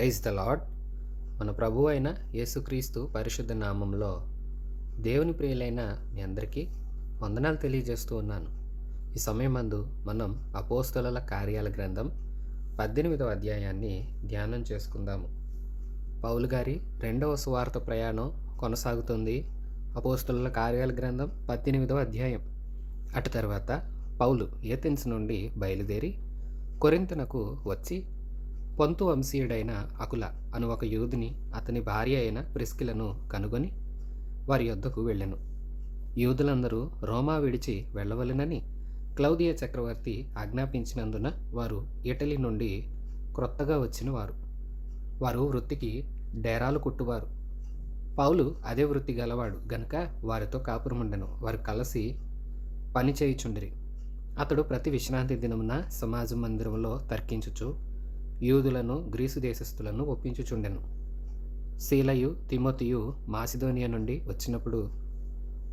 Praise the lord. మన ప్రభువు అయిన యేసుక్రీస్తు పరిశుద్ధ నామంలో దేవుని ప్రియులైన మీ అందరికీ వందనాలు తెలియజేస్తూ ఉన్నాను. ఈ సమయమందు మనం అపోస్తలుల కార్యాల గ్రంథం 18వ అధ్యాయాన్ని ధ్యానం చేసుకుందాము. పౌలు గారి రెండవ సువార్త ప్రయాణం కొనసాగుతుంది. అపోస్తలుల కార్యాల గ్రంథం 18వ అధ్యాయం. అటు తర్వాత పౌలు ఏథెన్స్ నుండి బయలుదేరి కొరింథునకు వచ్చి పొంతు వంశీయుడైన అకుల అను ఒక యూదుని అతని భార్య అయిన ప్రిస్కిలను కనుగొని వారి యొద్దకు వెళ్ళెను. యూదులందరూ రోమా విడిచి వెళ్ళవలెనని క్లౌదియ చక్రవర్తి ఆజ్ఞాపించినందున వారు ఇటలీ నుండి క్రొత్తగా వచ్చిన వారు వృత్తికి డేరాలు కుట్టువారు. పౌలు అదే వృత్తి గలవాడు గనుక వారితో కాపురముండెను. వారు కలిసి పని చేయుచుండిరి. అతడు ప్రతి విశ్రాంతి దినమున సమాజ మందిరంలో తర్కించుచు యూదులను గ్రీసు దేశస్థులను ఒప్పించుచుండెను. శీలయు తిమోతియు మాసిదోనియా నుండి వచ్చినప్పుడు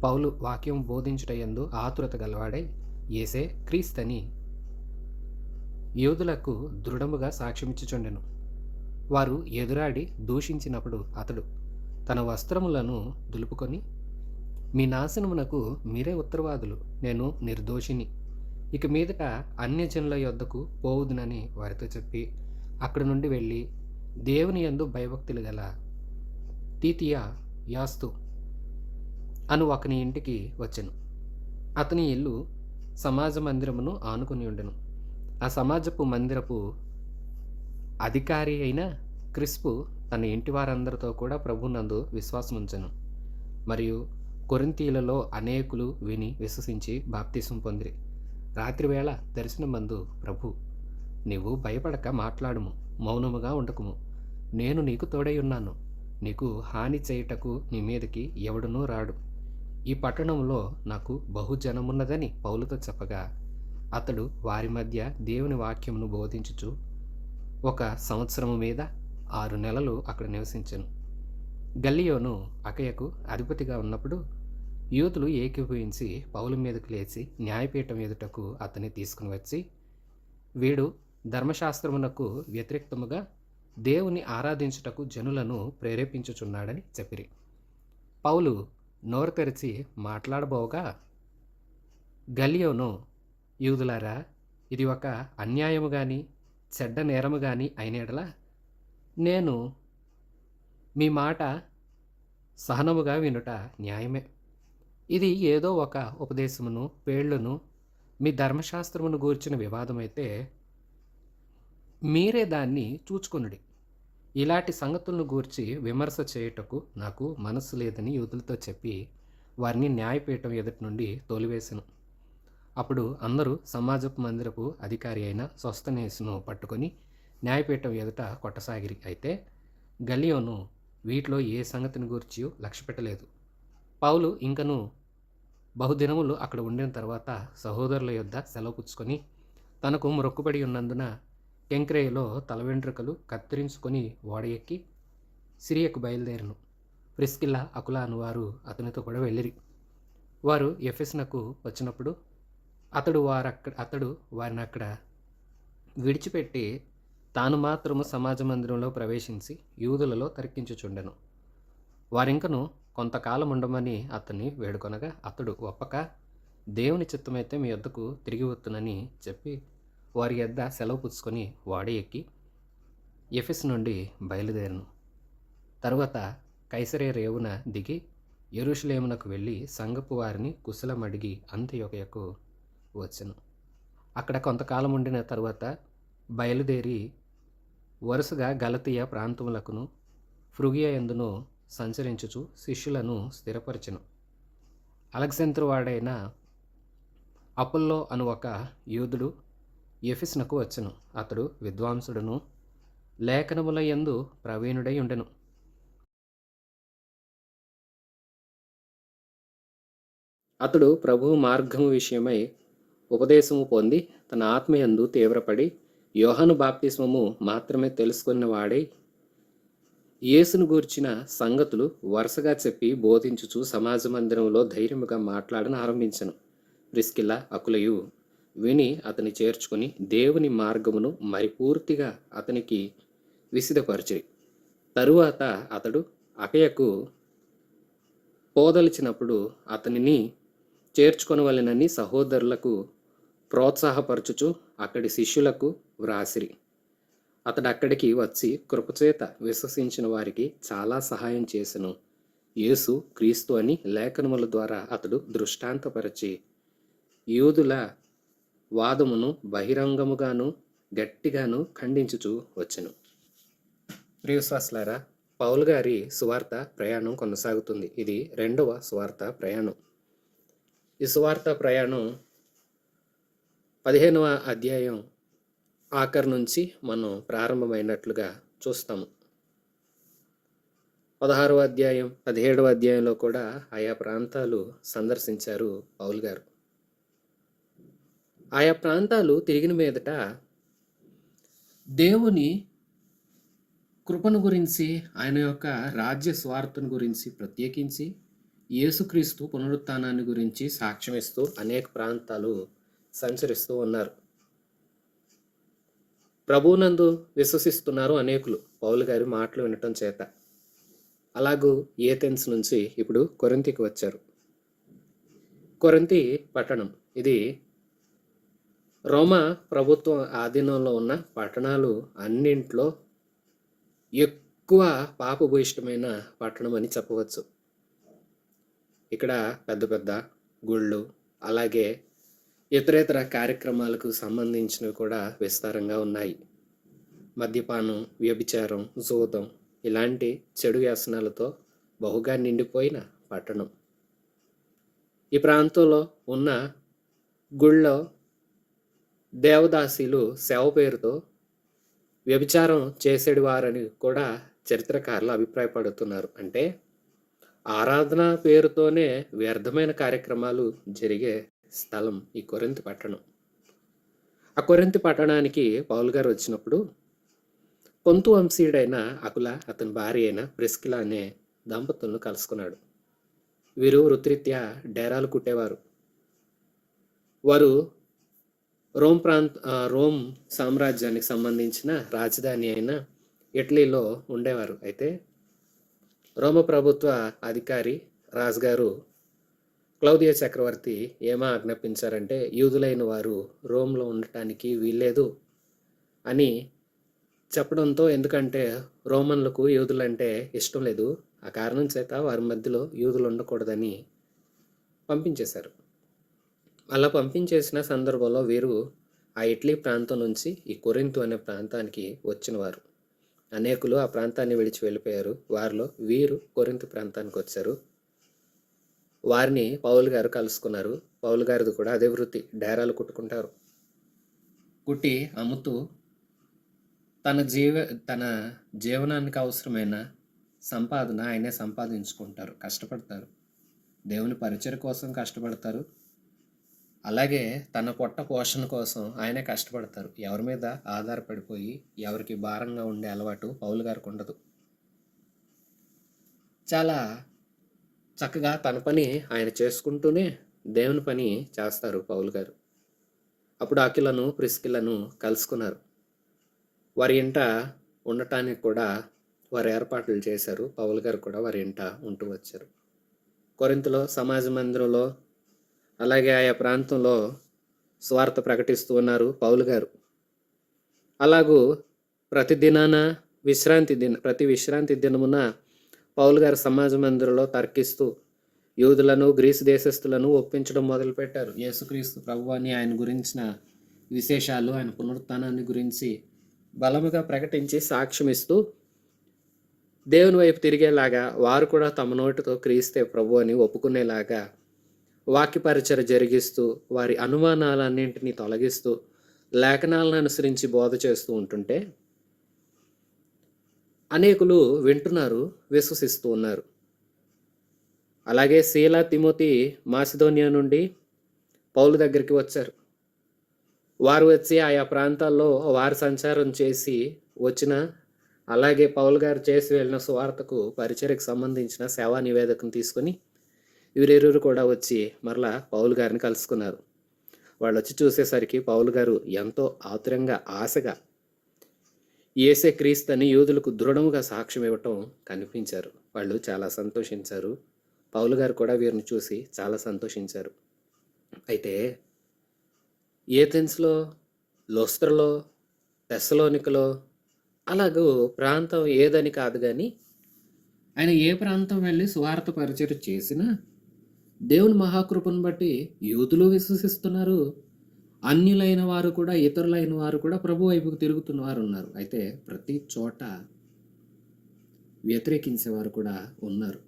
పౌలు వాక్యం బోధించుటయందు ఆతురత గలవాడై యేసే క్రీస్తని యూదులకు దృఢముగా సాక్ష్యమిచ్చుచుండెను. వారు ఎదురాడి దూషించినప్పుడు అతడు తన వస్త్రములను దులుపుకొని, మీ నాశనమునకు మీరే ఉత్తరవాదులు, నేను నిర్దోషిని, ఇక మీదట అన్యజనుల యొద్దకు పోవుదునని వారితో చెప్పి అక్కడి నుండి వెళ్ళి దేవుని యందు భయభక్తులు గల తీతియా యాస్తు అను ఒకని ఇంటికి వచ్చెను. అతని ఇల్లు సమాజ మందిరమును ఆనుకుని ఉండెను. ఆ సమాజపు మందిరపు అధికారి అయిన క్రిస్పు తన ఇంటి వారందరితో కూడా ప్రభునందు విశ్వాసముంచెను. మరియు కొరింథీయులలో అనేకులు విని విశ్వసించి బాప్తిసం పొందిరి. రాత్రివేళ దర్శనమందు ప్రభు, నీవు భయపడక మాట్లాడుము, మౌనముగా ఉండకుము, నేను నీకు తోడై ఉన్నాను, నీకు హాని చేయుటకు నీ మీదకి ఎవడునూ రాడు. ఈ పట్టణంలో నాకు బహుజనమున్నదని పౌలుతో చెప్పగా అతడు వారి మధ్య దేవుని వాక్యమును బోధించుచు 1 సంవత్సరము మీద 6 నెలలు అక్కడ నివసించెను. గల్లియోను అకయకు అధిపతిగా ఉన్నప్పుడు యూదులు ఏకీభవించి పౌలు మీదకు లేచి న్యాయపీఠం ఎదుటకు అతన్ని తీసుకుని వచ్చి, వీడు ధర్మశాస్త్రమునకు వ్యతిరేక్తముగా దేవుని ఆరాధించుటకు జనులను ప్రేరేపించుచున్నాడని చెప్పిరి. పౌలు నోరు తెరిచి మాట్లాడబోగా గల్లియోను, యూదులారా, ఇది ఒక అన్యాయము గాని చెడ్డ నేరము గాని అయిన యెడల నేను మీ మాట సహనముగా వినుట న్యాయమే. ఇది ఏదో ఒక ఉపదేశమును పేళ్లును మీ ధర్మశాస్త్రమును గూర్చిన వివాదమైతే మీరే దాన్ని చూచుకొనుడి. ఇలాంటి సంగతులను గూర్చి విమర్శ చేయుటకు నాకు మనస్సు లేదని యూదులతో చెప్పి వారిని న్యాయపీఠం ఎదుటి నుండి తోలివేసెను. అప్పుడు అందరూ సమాజపు మందిరపు అధికారి అయిన సోస్తనేసును పట్టుకొని న్యాయపీఠం ఎదుట కొట్టసాగిరి. అయితే గల్లియోను వీటిలో ఏ సంగతిని గూర్చి లక్ష్యపెట్టలేదు. పౌలు ఇంకను బహుదినములు అక్కడ ఉండిన తర్వాత సహోదరుల యొద్ద సెలవు పుచ్చుకొని తనకు మొక్కుబడి ఉన్నందున కెంక్రేయలో తల వెంట్రుకలు కత్తిరించుకొని ఓడ ఎక్కి సిరియకు బయలుదేరను. ప్రిస్కిల్లా అకుల అనువారు అతనితో కూడా వెళ్ళిరి. వారు ఎఫెసునకు వచ్చినప్పుడు అతడు వారిని అక్కడ విడిచిపెట్టి తాను మాత్రము సమాజ మందిరంలో ప్రవేశించి యూదులలో తర్కించుచుండెను. వారింకను కొంతకాలం ఉండమని అతన్ని వేడుకొనగా అతడు ఒప్పక, దేవుని చిత్తమైతే మీ యొద్దకు తిరిగి వత్తునని చెప్పి వారి యొద్ద సెలవు పుచ్చుకొని ఓడ ఎక్కి ఎఫెసు నుండి బయలుదేరను. తరువాత కైసరే రేవున దిగి యెరూషలేమునకు వెళ్ళి సంఘపు వారిని కుశలం అడిగి అంతియొకయకు వచ్చెను. అక్కడ కొంతకాలం ఉండిన తరువాత బయలుదేరి వరుసగా గలతీయ ప్రాంతములకును ఫ్రుగియ యందును సంచరించుచు శిష్యులను స్థిరపరచెను. అలెగ్జాంద్రు వాడైన అపుల్లో అను ఒక యూదుడు ఎఫెసునకు వచ్చెను. అతడు విద్వాంసుడును లేఖనముల యందు ప్రవీణుడై ఉండెను. అతడు ప్రభువు మార్గము విషయమై ఉపదేశము పొంది తన ఆత్మయందు తీవ్రపడి యోహాను బాప్తిస్మము మాత్రమే తెలుసుకున్న వాడై యేసును గూర్చిన సంగతులు వరుసగా చెప్పి బోధించుచు సమాజ మందిరంలో ధైర్యముగా మాట్లాడను ఆరంభించెను. ప్రిస్కిల్లా అకులయు విని అతని చేర్చుకొని దేవుని మార్గమును మరి పూర్తిగా అతనికి విసిదపరిచిరి. తరువాత అతడు అకయకు పోదలిచినప్పుడు అతనిని చేర్చుకొనవలెనని సహోదరులకు ప్రోత్సాహపరచుచు అక్కడి శిష్యులకు వ్రాసిరి. అతడు అక్కడికి వచ్చి కృపచేత విశ్వసించిన వారికి చాలా సహాయం చేసెను. యేసు క్రీస్తు అని లేఖనముల ద్వారా అతడు దృష్టాంతపరచి యూదుల వాదమును బహిరంగముగాను గట్టిగాను ఖండించుచు వచ్చెను. ప్రియ విశ్వాసులారా, పౌలు గారి సువార్త ప్రయాణం కొనసాగుతుంది. ఇది 2వ సువార్త ప్రయాణం. ఈ సువార్త ప్రయాణం 15వ అధ్యాయం ఆఖరి నుంచి మనం ప్రారంభమైనట్లుగా చూస్తాము. 16వ అధ్యాయం 17వ అధ్యాయంలో కూడా ఆయా ప్రాంతాలు సందర్శించారు పౌలు గారు. ఆయా ప్రాంతాలు తిరిగిన మీదట దేవుని కృపను గురించి, ఆయన యొక్క రాజ్య స్వార్థను గురించి, ప్రత్యేకించి యేసుక్రీస్తు పునరుత్థానాన్ని గురించి సాక్ష్యం ఇస్తూ అనేక ప్రాంతాలు సంచరిస్తూ ఉన్నారు. ప్రభువునందు విశ్వసిస్తున్నారు అనేకులు పౌలు గారి మాటలు వినటం చేత. అలాగూ ఏథెన్స్ నుంచి ఇప్పుడు కొరింథీకి వచ్చారు. కొరింథీ పట్టణం ఇది రోమా ప్రభుత్వం ఆధీనంలో ఉన్న పట్టణాలు అన్నింట్లో ఎక్కువ పాపభూయిష్టమైన పట్టణం అని చెప్పవచ్చు. ఇక్కడ పెద్ద పెద్ద గుళ్ళు, అలాగే ఇతరేతర కార్యక్రమాలకు సంబంధించినవి కూడా విస్తారంగా ఉన్నాయి. మద్యపానం, వ్యభిచారం, జూదం ఇలాంటి చెడు వ్యసనాలతో బహుగా నిండిపోయిన పట్టణం. ఈ ప్రాంతంలో ఉన్న గుళ్ళో దేవదాసీలు సేవ పేరుతో వ్యభిచారం చేసేవారని కూడా చరిత్రకారులు అభిప్రాయపడుతున్నారు. అంటే ఆరాధన పేరుతోనే వ్యర్థమైన కార్యక్రమాలు జరిగే స్థలం ఈ కొరింథీ పట్టణం. ఆ కొరింథీ పట్టణానికి పౌలు గారు వచ్చినప్పుడు పొంతు వంశీయుడైన అకుల, అతని భార్య అయిన ప్రిస్కిలా అనే దంపతులను కలుసుకున్నాడు. వీరు వృత్తిరీత్యా డేరాలు కుట్టేవారు. వారు రోమ్ సామ్రాజ్యానికి సంబంధించిన రాజధాని అయిన ఇటలీలో ఉండేవారు. అయితే రోమ ప్రభుత్వ అధికారి రాజుగారు క్లౌదియ చక్రవర్తి ఏమా ఆజ్ఞాపించారంటే, యూదులైన వారు రోమ్లో ఉండటానికి వీల్లేదు అని చెప్పడంతో, ఎందుకంటే రోమన్లకు యూదులంటే ఇష్టం లేదు, ఆ కారణం చేత వారి మధ్యలో యూదులు ఉండకూడదని పంపించేశారు. అలా పంపించేసిన సందర్భంలో వీరు ఆ ఇటలీ ప్రాంతం నుంచి ఈ కొరింథు అనే ప్రాంతానికి వచ్చినవారు. అనేకులు ఆ ప్రాంతాన్ని విడిచి వెళ్ళిపోయారు. వారిలో వీరు కొరింథు ప్రాంతానికి వచ్చారు. వారిని పౌలు గారు కలుసుకున్నారు. పౌలు గారిది కూడా అదే వృత్తి, డేరాలు కుట్టుకుంటారు. కుట్టి అమ్ముతూ తన జీవనానికి అవసరమైన సంపాదన ఆయనే సంపాదించుకుంటారు. కష్టపడతారు, దేవుని పరిచర్య కోసం కష్టపడతారు. అలాగే తన పొట్ట పోషణ కోసం ఆయనే కష్టపడతారు. ఎవరి మీద ఆధారపడిపోయి ఎవరికి భారంగా ఉండే అలవాటు పౌలు గారికి ఉండదు. చాలా చక్కగా తన పని ఆయన చేసుకుంటూనే దేవుని పని చేస్తారు పౌలు గారు. అప్పుడు అకిలను, ప్రిస్కిలను కలుసుకున్నారు. వారి ఇంట ఉండటానికి కూడా వారు ఏర్పాట్లు చేశారు. పౌలు గారు కూడా వారి ఇంట ఉంటూ వచ్చారు. కొరింథీలో సమాజ మందిరంలో, అలాగే ఆయా ప్రాంతంలో స్వార్థ ప్రకటిస్తూ ఉన్నారు పౌలు గారు. అలాగూ ప్రతి విశ్రాంతి దినమున పౌలు గారు సమాజ మందిరంలో తర్కిస్తూ యూదులను, గ్రీసు దేశస్థులను ఒప్పించడం మొదలుపెట్టారు. యేసుక్రీస్తు ప్రభువాని, ఆయన గురించిన విశేషాలు, ఆయన పునరుత్థానాన్ని గురించి బలముగా ప్రకటించి సాక్ష్యం ఇస్తూ దేవుని వైపు తిరిగేలాగా, వారు కూడా తమ నోటితో క్రీస్తే ప్రభు అని ఒప్పుకునేలాగా వాక్య పరిచర్య జరిగిస్తూ, వారి అనుమానాలన్నింటినీ తొలగిస్తూ, లేఖనాలను అనుసరించి బోధ చేస్తూ ఉంటుంటే అనేకులు వింటున్నారు, విశ్వసిస్తూ ఉన్నారు. అలాగే సీలా, తిమోతి మాసిదోనియా నుండి పౌలు దగ్గరికి వచ్చారు. వారు వచ్చి ఆయా ప్రాంతాల్లో వారు సంచారం చేసి వచ్చిన, అలాగే పౌలు గారు చేసి వెళ్ళిన సువార్తకు పరిచర్యకు సంబంధించిన సేవా నివేదికను తీసుకొని వీరిరువురు కూడా వచ్చి మరలా పౌలు గారిని కలుసుకున్నారు. వాళ్ళు వచ్చి చూసేసరికి పౌలు గారు ఎంతో ఆతురంగా, ఆశగా యేసే క్రీస్తని యూదులకు దృఢముగా సాక్ష్యం ఇవ్వటం కనిపించారు. వాళ్ళు చాలా సంతోషించారు. పౌలు గారు కూడా వీరిని చూసి చాలా సంతోషించారు. అయితే ఏథెన్స్‌లో, లుస్త్రలో, తెస్సలోనికలో అలాగూ ప్రాంతం ఏదని కాదు గాని, ఆయన ఏ ప్రాంతం వెళ్ళి సువార్త పరిచర్య చేసినా దేవుని మహాకృపను బట్టి యూదులు విశ్వసిస్తున్నారు. అన్యులైన వారు కూడా, ఇతరులైన వారు కూడా ప్రభు వైపుకు తిరుగుతున్న వారు ఉన్నారు. అయితే ప్రతి చోట వ్యతిరేకించేవారు కూడా ఉన్నారు.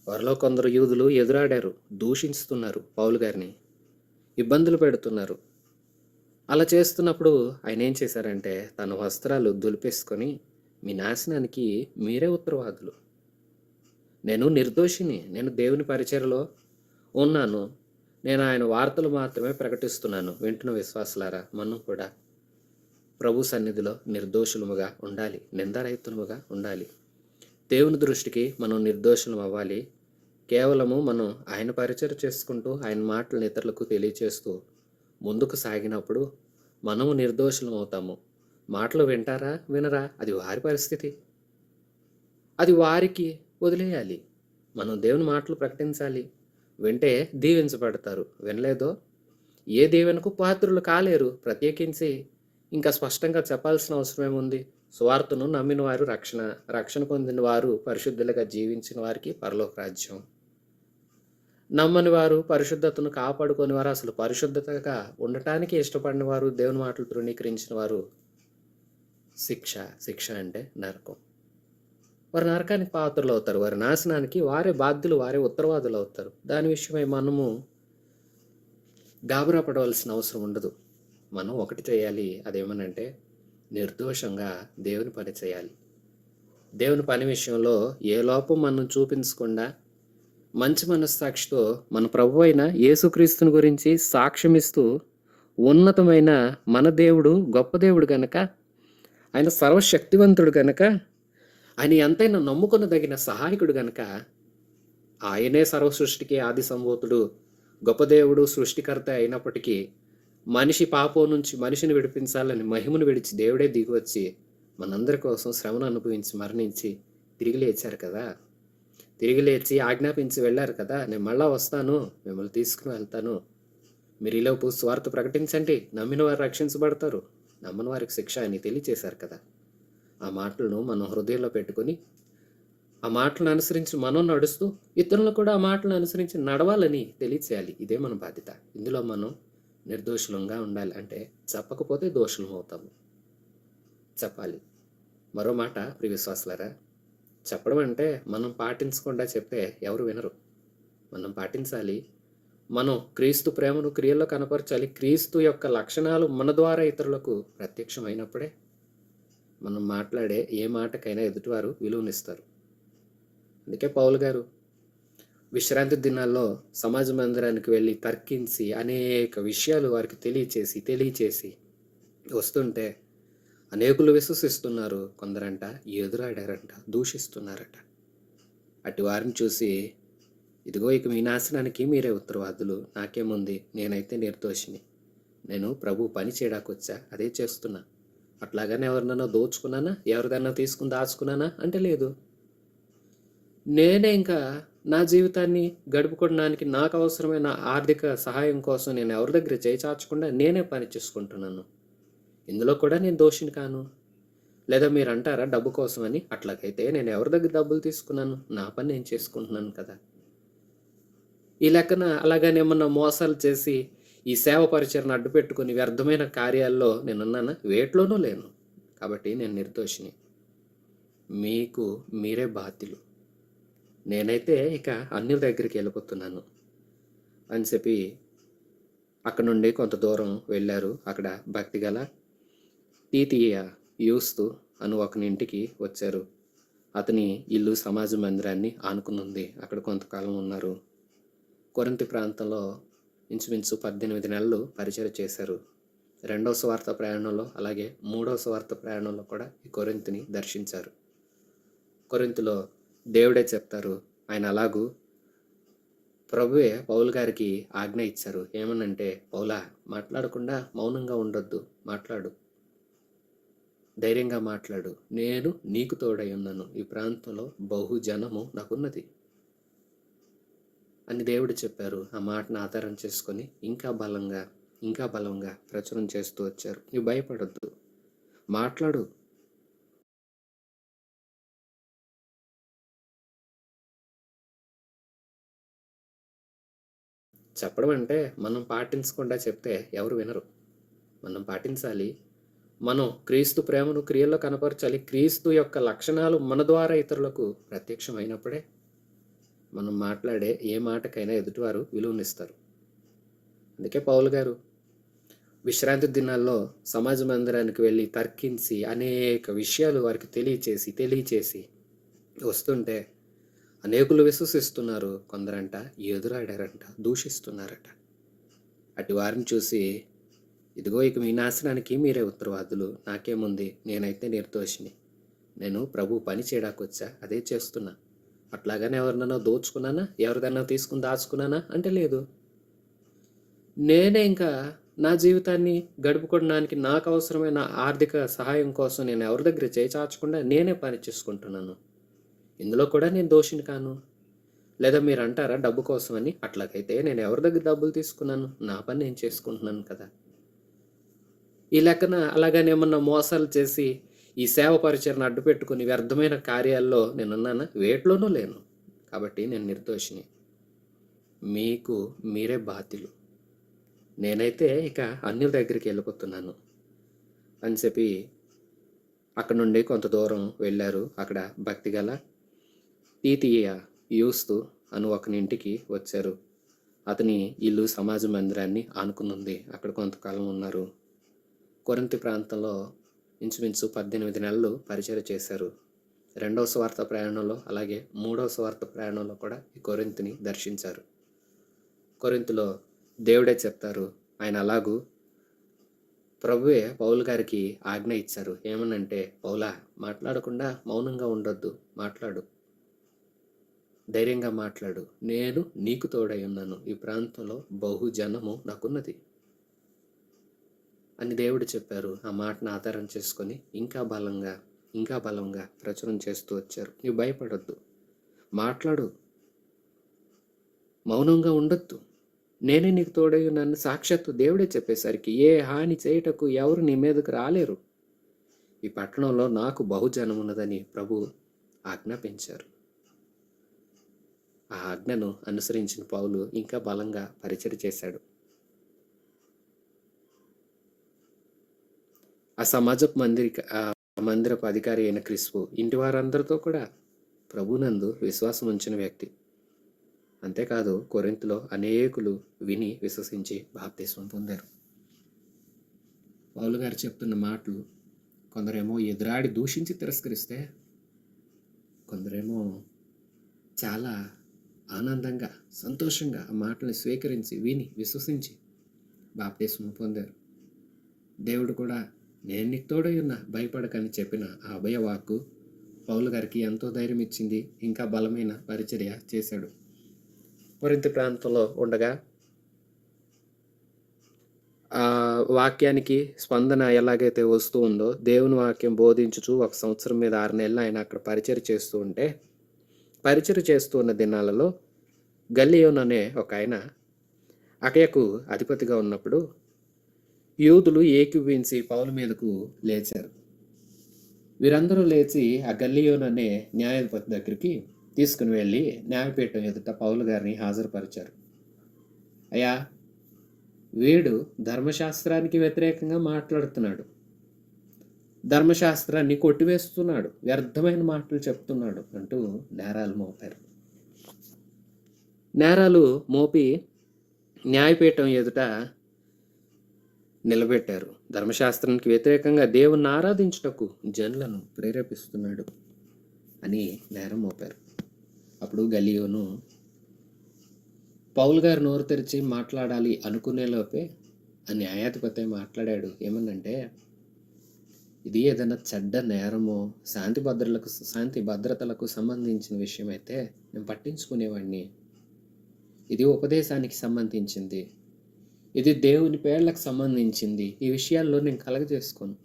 వారిలో కొందరు యూదులు ఎదురాడారు, దూషిస్తున్నారు పౌలు గారిని, ఇబ్బందులు పెడుతున్నారు. అలా చేస్తున్నప్పుడు ఆయన ఏం చేశారంటే తన వస్త్రాలు దులిపేసుకొని, మీ నాశనానికి మీరే ఉత్తరవాదులు, నేను నిర్దోషిని, నేను దేవుని పరిచర్యలో ఉన్నాను, నేను ఆయన వార్తలు మాత్రమే ప్రకటిస్తున్నాను. వింటున్న విశ్వాసులారా, మనం కూడా ప్రభు సన్నిధిలో నిర్దోషులముగా ఉండాలి, నిందారహితులముగా ఉండాలి. దేవుని దృష్టికి మనం నిర్దోషులం అవ్వాలి. కేవలము మనం ఆయన పరిచర్య చేసుకుంటూ ఆయన మాటలను ఇతరులకు తెలియచేస్తూ ముందుకు సాగినప్పుడు మనము నిర్దోషులం అవుతాము. మాటలు వింటారా వినరా అది వారి పరిస్థితి, అది వారికి వదిలేయాలి. మనం దేవుని మాటలు ప్రకటించాలి. వింటే దీవించబడతారు, వినలేదో ఏ దీవెనకు పాత్రులు కాలేరు. ప్రత్యేకించి ఇంకా స్పష్టంగా చెప్పాల్సిన అవసరం ఏముంది? సువార్తను నమ్మిన వారు రక్షణ పొందిన వారు, పరిశుద్ధులుగా జీవించిన వారికి పరలోక రాజ్యం. నమ్మని వారు, పరిశుద్ధతను కాపాడుకొని వారు, అసలు పరిశుద్ధతగా ఉండటానికి ఇష్టపడిన వారు, దేవుని మాటలు తృణీకరించిన వారు శిక్ష అంటే నరకం. వారు నరకానికి పాత్రలు అవుతారు. వారి నాశనానికి వారే బాధ్యులు, వారే ఉత్తరవాదులు అవుతారు. దాని విషయమై మనము గాబరా పడవలసిన అవసరం ఉండదు. మనం ఒకటి చేయాలి, అదేమనంటే నిర్దోషంగా దేవుని పని చేయాలి. దేవుని పని విషయంలో ఏ లోపం మనం చూపించకుండా మంచి మనస్సాక్షితో మన ప్రభు అయిన యేసుక్రీస్తుని గురించి సాక్ష్యమిస్తూ, ఉన్నతమైన మన దేవుడు గొప్ప దేవుడు గనక, ఆయన సర్వశక్తివంతుడు గనక, ఆయన ఎంతైనా నమ్ముకొనదగిన సహాయకుడు గనక, ఆయనే సర్వ సృష్టికి ఆది సంభూతుడు, గొప్ప దేవుడు, సృష్టికర్త అయినప్పటికీ మనిషి పాపం నుంచి మనిషిని విడిపించాలని మహిమను విడిచి దేవుడే దిగివచ్చి మనందరి కోసం శ్రమను అనుభవించి మరణించి తిరిగి లేచారు కదా. తిరిగి లేచి ఆజ్ఞాపించి వెళ్ళారు కదా, నేను మళ్ళా వస్తాను, మిమ్మల్ని తీసుకుని వెళ్తాను, మీరు ఈలోపు స్వార్థ ప్రకటించండి, నమ్మిన వారు రక్షించబడతారు, నమ్మని వారికి శిక్ష అని తెలియచేశారు కదా. ఆ మాటలను మనం హృదయంలో పెట్టుకొని ఆ మాటలను అనుసరించి మనం నడుస్తూ ఇతరులను కూడా ఆ మాటలను అనుసరించి నడవాలని తెలియచేయాలి. ఇదే మన బాధ్యత. ఇందులో మనం నిర్దోషులంగా ఉండాలి. అంటే చెప్పకపోతే దోషులం అవుతాము, చెప్పాలి. మరో మాట ప్రియ విశ్వాసులారా, చెప్పడం అంటే మనం పాటించకుండా చెప్తే ఎవరు వినరు. మనం పాటించాలి. మనం క్రీస్తు ప్రేమను క్రియల్లో కనపరచాలి. క్రీస్తు యొక్క లక్షణాలు మన ద్వారా ఇతరులకు ప్రత్యక్షమైనప్పుడే మనం మాట్లాడే ఏ మాటకైనా ఎదుటివారు విలువనిస్తారు. అందుకే పౌలు గారు విశ్రాంతి దినాల్లో సమాజ మందిరానికి వెళ్ళి తర్కించి అనేక విషయాలు వారికి తెలియచేసి వస్తుంటే అనేకులు విశ్వసిస్తున్నారు, కొందరంట ఎదురాడారంట, దూషిస్తున్నారట. అటు వారిని చూసి, ఇదిగో ఇక మీ నాశనానికి మీరే ఉత్తరవాదులు, నాకేముంది, నేనైతే నిర్దోషిని, నేను ప్రభు పని చేయడానికి వచ్చా, అదే చేస్తున్నా, అట్లాగానే ఎవరినన్నా దోచుకున్నానా, ఎవరిదన్నా తీసుకుని దాచుకున్నానా అంటే లేదు. నేనే ఇంకా నా జీవితాన్ని గడుపుకోవడానికి నాకు అవసరమైన ఆర్థిక సహాయం కోసం నేను ఎవరి దగ్గర చేయి చాచకుండా నేనే పని చేసుకుంటున్నాను. ఇందులో కూడా నేను దోషిని కాను. లేదా మీరు అంటారా డబ్బు కోసమని, అట్లాగైతే నేను ఎవరి దగ్గర డబ్బులు తీసుకున్నాను, నా పని నేను చేసుకుంటున్నాను కదా. ఈ లెక్కన అలాగని ఏమన్నా మోసాలు చేసి ఈ సేవ పరిచయను అడ్డు పెట్టుకుని వ్యర్థమైన కార్యాల్లో నేనున్నానా? వేట్లోనూ లేను. కాబట్టి నేను నిర్దోషిని. మీకు మీరే బాధ్యులు. నేనైతే ఇక అన్యుల దగ్గరికి వెళ్ళిపోతున్నాను అని చెప్పి అక్కడ నుండి కొంత దూరం వెళ్ళారు. అక్కడ భక్తిగల తీతియ యూస్తు అను ఒకని ఇంటికి వచ్చారు. అతని ఇల్లు సమాజ మందిరాన్ని ఆనుకునుంది. అక్కడ కొంతకాలం ఉన్నారు. కొరింథీ ప్రాంతంలో ఇంచుమించు 18 నెలలు పరిచయం చేశారు. 2వ సువార్త ప్రయాణంలో అలాగే 3వ సువార్త ప్రయాణంలో కూడా ఈ కొరింథీని దర్శించారు. కొరింథీలో దేవుడే చెప్తారు. ఆయన అలాగూ ప్రభువే పౌలు గారికి ఆజ్ఞ ఇచ్చారు. ఏమనంటే, పౌలా మాట్లాడకుండా మౌనంగా ఉండొద్దు, మాట్లాడు. ధైర్యంగా మాట్లాడు, నేను నీకు తోడై ఉన్నాను, ఈ ప్రాంతంలో బహుజనము నాకున్నది అని దేవుడు చెప్పారు. ఆ మాటను ఆధారం చేసుకొని ఇంకా బలంగా ప్రచురం చేస్తూ వచ్చారు. నువ్వు భయపడొద్దు, మాట్లాడు. చెప్పడం అంటే మనం పాటించకుండా చెప్తే ఎవరు వినరు. మనం పాటించాలి. మనం క్రీస్తు ప్రేమను క్రియల్లో కనపరచాలి. క్రీస్తు యొక్క లక్షణాలు మన ద్వారా ఇతరులకు ప్రత్యక్షమైనప్పుడే మనం మాట్లాడే ఏ మాటకైనా ఎదుటివారు విలువనిస్తారు. అందుకే పౌలు గారు విశ్రాంతి దినాల్లో సమాజ మందిరానికి వెళ్ళి తర్కించి అనేక విషయాలు వారికి తెలియచేసి వస్తుంటే అనేకులు విశ్వసిస్తున్నారు. కొందరంట ఎదురాడారంట, దూషిస్తున్నారట. అటు వారిని చూసి, ఇదిగో ఇక మీ నాశనానికి మీరే ఉత్తరవాదులు, నాకేముంది, నేనైతే నిర్దోషిని, నేను ప్రభు పని చేయడానికి వచ్చా, అదే చేస్తున్నా. అట్లాగానే ఎవరినైనా దోచుకున్నానా, ఎవరిదైనా తీసుకుని దాచుకున్నానా అంటే లేదు. నేనే ఇంకా నా జీవితాన్ని గడుపుకోవడానికి నాకు అవసరమైన ఆర్థిక సహాయం కోసం నేను ఎవరి దగ్గర చేయి చాచకుండా నేనే పని చేసుకుంటున్నాను. ఇందులో కూడా నేను దోషిని కాను. లేదా మీరు అంటారా డబ్బు కోసమని? అట్లాగైతే నేను ఎవరి దగ్గర డబ్బులు తీసుకున్నాను? నా పని నేను చేసుకుంటున్నాను కదా. ఈ లెక్కన అలాగని ఏమన్నా మోసాలు చేసి ఈ సేవ పరిచయను అడ్డు పెట్టుకుని వ్యర్థమైన కార్యాల్లో నేనున్నానా? వేట్లోనూ లేను. కాబట్టి నేను నిర్దోషిని. మీకు మీరే బాధ్యులు. నేనైతే ఇక అన్యుల దగ్గరికి వెళ్ళిపోతున్నాను అని చెప్పి అక్కడ నుండి కొంత దూరం వెళ్ళారు. అక్కడ భక్తిగల తీతియ యూస్తు అని ఒకని ఇంటికి వచ్చారు. అతని ఇల్లు సమాజ మందిరాన్ని ఆనుకునుంది. అక్కడ కొంతకాలం ఉన్నారు. కొరింథీ ప్రాంతంలో ఇంచుమించు 18 నెలలు పరిచర్య చేశారు. 2వ సువార్త ప్రయాణంలో అలాగే 3వ సువార్త ప్రయాణంలో కూడా ఈ కొరింథీని దర్శించారు. కొరింథీలో దేవుడే చెప్తారు. ఆయన అలాగూ ప్రభువే పౌలు గారికి ఆజ్ఞ ఇచ్చారు. ఏమనంటే, పౌలా, మాట్లాడకుండా మౌనంగా ఉండొద్దు, మాట్లాడు, ధైర్యంగా మాట్లాడు, నేను నీకు తోడై ఉన్నాను, ఈ ప్రాంతంలో బహుజనము నాకున్నది అని దేవుడు చెప్పారు. ఆ మాటను ఆధారం చేసుకొని ఇంకా బలంగా ప్రచురం చేస్తూ వచ్చారు. నీవు భయపడొద్దు, మాట్లాడు, మౌనంగా ఉండొద్దు, నేనే నీకు తోడై ఉన్నాను సాక్షాత్తు దేవుడే చెప్పేసరికి ఏ హాని చేయుటకు ఎవరు నీ మీదకు రాలేరు. ఈ పట్టణంలో నాకు బహుజనం ఉన్నదని ప్రభు ఆజ్ఞాపించారు. ఆ ఆజ్ఞను అనుసరించిన పౌలు ఇంకా బలంగా పరిచర్య చేశాడు. ఆ సమాజపు మందిరపు అధికారి అయిన క్రిస్పు ఇంటి వారందరితో కూడా ప్రభునందు విశ్వాసం ఉంచిన వ్యక్తి. అంతేకాదు కొరింథీలో అనేకులు విని విశ్వసించి బాప్తిస్మం పొందారు. పౌలు గారు చెప్తున్న మాటలు కొందరేమో ఎదురాడి దూషించి తిరస్కరిస్తే, కొందరేమో చాలా ఆనందంగా సంతోషంగా ఆ మాటల్ని స్వీకరించి విని విశ్వసించి బాప్తిస్మం పొందారు. దేవుడు కూడా నేను నీకు తోడై ఉన్నా, భయపడకని చెప్పిన ఆ అభయవాక్కు పౌలు గారికి ఎంతో ధైర్యం ఇచ్చింది. ఇంకా బలమైన పరిచర్య చేశాడు. కొరింథీ ప్రాంతంలో ఉండగా ఆ వాక్యానికి స్పందన ఎలాగైతే వస్తూ ఉందో, దేవుని వాక్యం బోధించుచు 1 సంవత్సరం మీద 6 నెలలు ఆయన అక్కడ పరిచర్య చేస్తూ ఉంటే, పరిచర్య చేస్తూ ఉన్న దినాలలో గల్లియోను అనే ఒక ఆయన అకయకు అధిపతిగా ఉన్నప్పుడు యూదులు ఏకీభవించి పౌలు మీదకు లేచారు. వీరందరూ లేచి ఆ గల్లియోను అనే న్యాయాధిపతి దగ్గరికి తీసుకుని వెళ్ళి న్యాయపీఠం ఎదుట పౌలు గారిని హాజరుపరిచారు. అయ్యా, వీడు ధర్మశాస్త్రానికి వ్యతిరేకంగా మాట్లాడుతున్నాడు, ధర్మశాస్త్రాన్ని కొట్టివేస్తున్నాడు, వ్యర్థమైన మాటలు చెప్తున్నాడు అంటూ నేరాలు మోపారు. నేరాలు మోపి న్యాయపీఠం ఎదుట నిలబెట్టారు. ధర్మశాస్త్రానికి వ్యతిరేకంగా దేవుణ్ణి ఆరాధించుటకు జనులను ప్రేరేపిస్తున్నాడు అని నేరం మోపారు. అప్పుడు గల్లియోను పౌలు గారు నోరు తెరిచి మాట్లాడాలి అనుకునేలోపే ఆ న్యాయాధిపతి మాట్లాడాడు. ఏమనంటే, ఇది ఏదైనా చెడ్డ నేరమో శాంతి భద్రతలకు సంబంధించిన విషయం అయితే నేను పట్టించుకునేవాడిని. ఇది ఉపదేశానికి సంబంధించింది, ఇది దేవుని పేర్లకు సంబంధించింది, ఈ విషయాల్లో నేను కలగజేసుకోను.